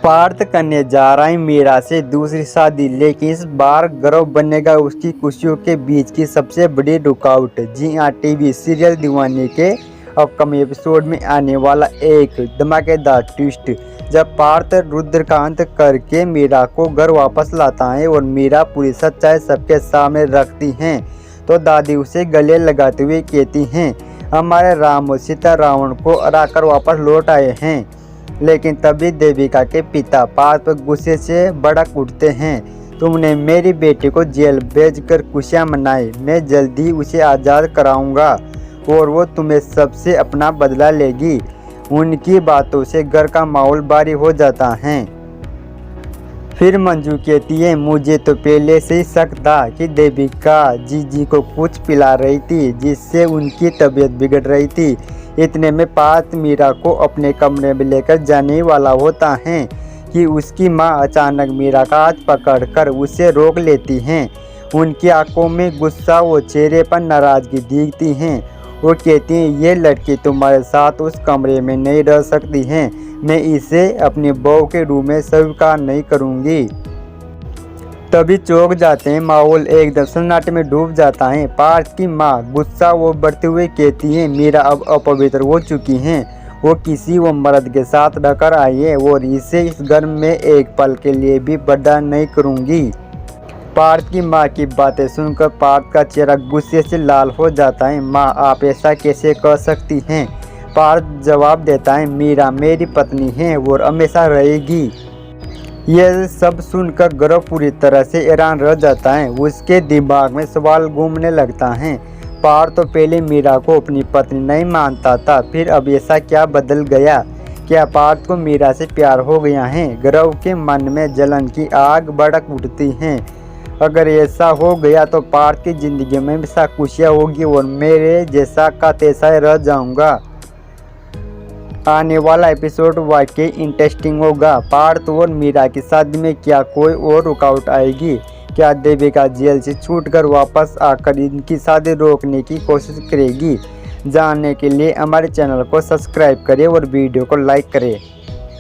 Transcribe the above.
पार्थ करने जा रहा है मीरा से दूसरी शादी, लेकिन इस बार गर्व बनेगा उसकी खुशियों के बीच की सबसे बड़ी रुकावट। जी हाँ, टीवी सीरियल दीवाने के अपकमिंग एपिसोड में आने वाला एक धमाकेदार ट्विस्ट, जब पार्थ रुद्रकांत करके मीरा को घर वापस लाता है और मीरा पूरी सच्चाई सबके सामने रखती हैं, तो दादी उसे गले लगाते हुए कहती हैं, हमारे राम और सीता रावण को हराकर वापस लौट आए हैं। लेकिन तभी देविका के पिता पार्थ पर गुस्से से भड़क उठते हैं, तुमने मेरी बेटी को जेल भेजकर खुशियां मनाई, मैं जल्दी उसे आज़ाद कराऊंगा और वो तुम्हें सबसे अपना बदला लेगी। उनकी बातों से घर का माहौल भारी हो जाता है। फिर मंजू कहती है, मुझे तो पहले से ही शक था कि देविका जीजी को कुछ पिला रही थी जिससे उनकी तबीयत बिगड़ रही थी। इतने में पार्थ मीरा को अपने कमरे में लेकर जाने वाला होता है कि उसकी माँ अचानक मीरा का हाथ पकड़कर उसे रोक लेती हैं। उनकी आंखों में गुस्सा और चेहरे पर नाराजगी दिखती हैं। वो कहती हैं, ये लड़की तुम्हारे साथ उस कमरे में नहीं रह सकती हैं, मैं इसे अपनी बहू के रूप में स्वीकार नहीं करूँगी। तभी चौंक जाते हैं, माहौल एकदम सन्नाटे में डूब जाता है। पार्थ की माँ गुस्सा वो बढ़ते हुए कहती है, मीरा अब अपवित्र हो चुकी हैं, वो किसी वो मर्द के साथ रहकर आई है और इसे इस घर में एक पल के लिए भी बर्दाश्त नहीं करूँगी। पार्थ की माँ की बातें सुनकर पार्थ का चेहरा गुस्से से लाल हो जाता है। माँ, आप ऐसा कैसे कर सकती हैं? पार्थ जवाब देता है, मीरा मेरी पत्नी है और हमेशा रहेगी। यह सब सुनकर गौरव पूरी तरह से हैरान रह जाता है। उसके दिमाग में सवाल घूमने लगता है। पार्थ तो पहले मीरा को अपनी पत्नी नहीं मानता था, फिर अब ऐसा क्या बदल गया? क्या पार्थ को मीरा से प्यार हो गया है? गौरव के मन में जलन की आग भड़क उठती है। अगर ऐसा हो गया तो पार्थ की ज़िंदगी में हमेशा खुशियाँ होगी और मेरे जैसा का तैसा रह जाऊँगा। आने वाला एपिसोड वाकई इंटरेस्टिंग होगा। पार्थ और मीरा की शादी में क्या कोई और रुकावट आएगी? क्या देविका जेल से छूटकर वापस आकर इनकी शादी रोकने की कोशिश करेगी? जानने के लिए हमारे चैनल को सब्सक्राइब करें और वीडियो को लाइक करें।